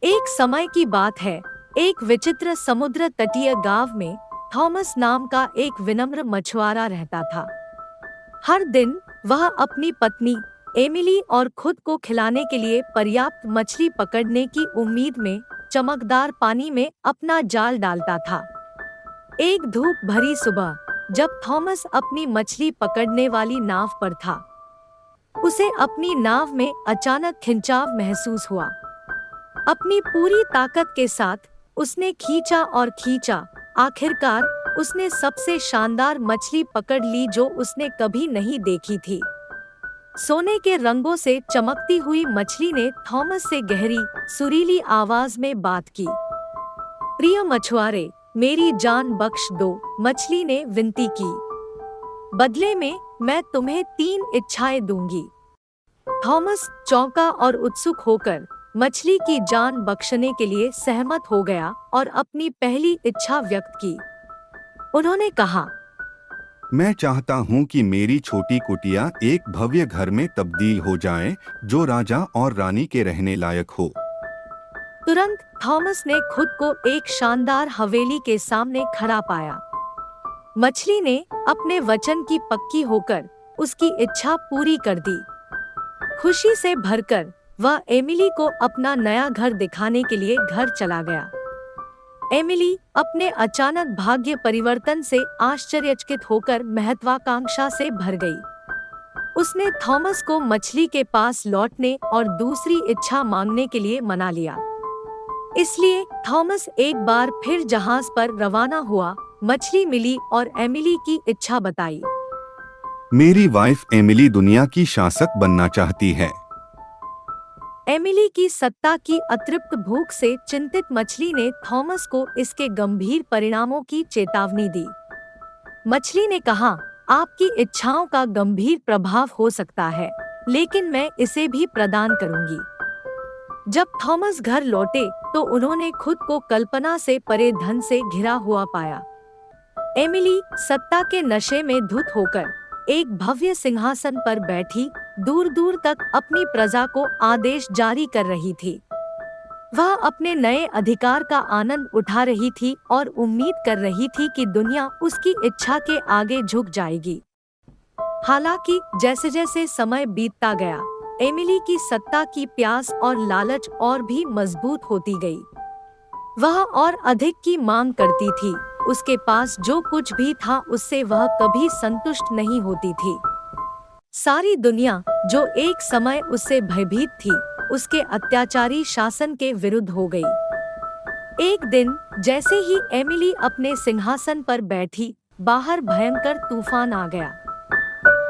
एक समय की बात है। एक विचित्र समुद्र तटीय गांव में थॉमस नाम का एक विनम्र मछुआरा रहता था। हर दिन वह अपनी पत्नी एमिली और खुद को खिलाने के लिए पर्याप्त मछली पकड़ने की उम्मीद में चमकदार पानी में अपना जाल डालता था। एक धूप भरी सुबह, जब थॉमस अपनी मछली पकड़ने वाली नाव पर था, उसे अपनी नाव में अचानक खिंचाव महसूस हुआ। अपनी पूरी ताकत के साथ उसने खींचा और खींचा। आखिरकार उसने सबसे शानदार मछली पकड़ ली जो उसने कभी नहीं देखी थी। सोने के रंगों से चमकती हुई मछली ने थॉमस से गहरी, सुरीली आवाज में बात की। प्रिय मछुआरे, मेरी जान बख्श दो, मछली ने विनती की। बदले में मैं तुम्हें 3 इच्छाएं दूंगी। थॉमस चौंका और उत्सुक होकर मछली की जान बख्शने के लिए सहमत हो गया और अपनी पहली इच्छा व्यक्त की। उन्होंने कहा, मैं चाहता हूँ कि मेरी छोटी कुटिया एक भव्य घर में तब्दील हो जाए, जो राजा और रानी के रहने लायक हो। तुरंत थॉमस ने खुद को एक शानदार हवेली के सामने खड़ा पाया। मछली ने अपने वचन की पक्की होकर उसकी इच्छा पूरी कर दी। खुशी से भरकर वह एमिली को अपना नया घर दिखाने के लिए घर चला गया। एमिली अपने अचानक भाग्य परिवर्तन से आश्चर्यचकित होकर महत्वाकांक्षा से भर गई। उसने थॉमस को मछली के पास लौटने और दूसरी इच्छा मांगने के लिए मना लिया। इसलिए थॉमस एक बार फिर जहाज पर रवाना हुआ। मछली मिली और एमिली की इच्छा बताई। मेरी वाइफ एमिली दुनिया की शासक बनना चाहती है। एमिली की सत्ता की अतृप्त भूख से चिंतित मछली ने थॉमस को इसके गंभीर परिणामों की चेतावनी दी। मछली ने कहा, आपकी इच्छाओं का गंभीर प्रभाव हो सकता है, लेकिन मैं इसे भी प्रदान करूंगी। जब थॉमस घर लौटे तो उन्होंने खुद को कल्पना से परे धन से घिरा हुआ पाया। एमिली सत्ता के नशे में धुत होकर एक भव्य सिंहासन पर बैठी दूर दूर तक अपनी प्रजा को आदेश जारी कर रही थी। वह अपने नए अधिकार का आनंद उठा रही थी और उम्मीद कर रही थी कि दुनिया उसकी इच्छा के आगे झुक जाएगी। हालांकि जैसे जैसे समय बीतता गया, एमिली की सत्ता की प्यास और लालच और भी मजबूत होती गई। वह और अधिक की मांग करती थी। उसके पास जो कुछ भी था उससे वह कभी संतुष्ट नहीं होती थी। सारी दुनिया, जो एक समय उससे भयभीत थी, उसके अत्याचारी शासन के विरुद्ध हो गई। एक दिन जैसे ही एमिली अपने सिंहासन पर बैठी, बाहर भयंकर तूफान आ गया।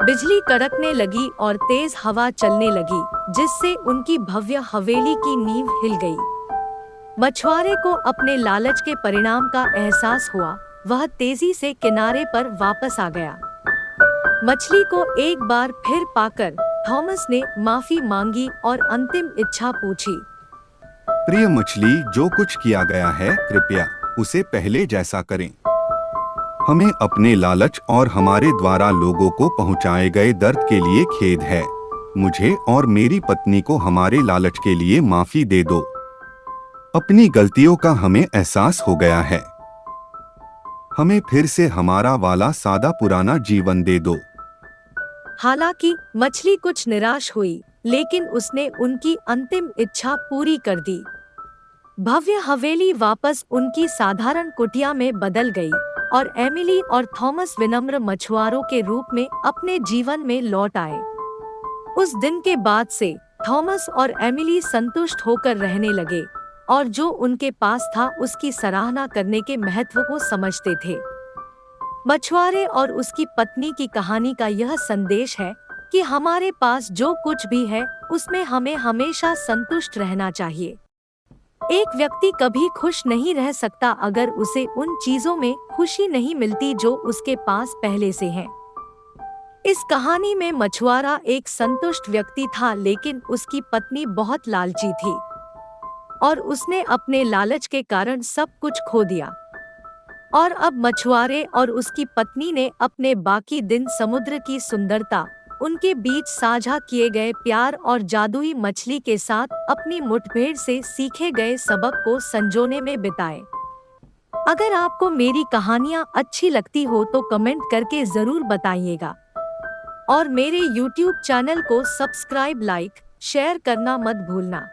बिजली कड़कने लगी और तेज हवा चलने लगी, जिससे उनकी भव्य हवेली की नींव हिल गई। मछुआरे को अपने लालच के परिणाम का एहसास हुआ। वह तेजी से किनारे पर वापस आ गया। मछली को एक बार फिर पाकर थॉमस ने माफी मांगी और अंतिम इच्छा पूछी। प्रिय मछली, जो कुछ किया गया है, कृपया उसे पहले जैसा करें। हमें अपने लालच और हमारे द्वारा लोगों को पहुंचाए गए दर्द के लिए खेद है। मुझे और मेरी पत्नी को हमारे लालच के लिए माफी दे दो। अपनी गलतियों का हमें एहसास हो गया है। हमें फिर से हमारा वाला सादा पुराना जीवन दे दो। हालांकि मछली कुछ निराश हुई, लेकिन उसने उनकी अंतिम इच्छा पूरी कर दी। भव्य हवेली वापस उनकी साधारण कुटिया में बदल गई और एमिली और थॉमस विनम्र मछुआरों के रूप में अपने जीवन में लौट आए। उस दिन के बाद से थॉमस और एमिली संतुष्ट होकर रहने लगे और जो उनके पास था उसकी सराहना करने के महत्व को समझते थे। मछुआरे और उसकी पत्नी की कहानी का यह संदेश है कि हमारे पास जो कुछ भी है उसमें हमें हमेशा संतुष्ट रहना चाहिए। एक व्यक्ति कभी खुश नहीं रह सकता अगर उसे उन चीजों में खुशी नहीं मिलती जो उसके पास पहले से हैं। इस कहानी में मछुआरा एक संतुष्ट व्यक्ति था, लेकिन उसकी पत्नी बहुत लालची थी और उसने अपने लालच के कारण सब कुछ खो दिया। और अब मछुआरे और उसकी पत्नी ने अपने बाकी दिन समुद्र की सुंदरता, उनके बीच साझा किए गए प्यार और जादुई मछली के साथ अपनी मुठभेड़ से सीखे गए सबक को संजोने में बिताए। अगर आपको मेरी कहानियाँ अच्छी लगती हो तो कमेंट करके जरूर बताइएगा और मेरे YouTube चैनल को सब्सक्राइब, लाइक, शेयर करना मत भूलना।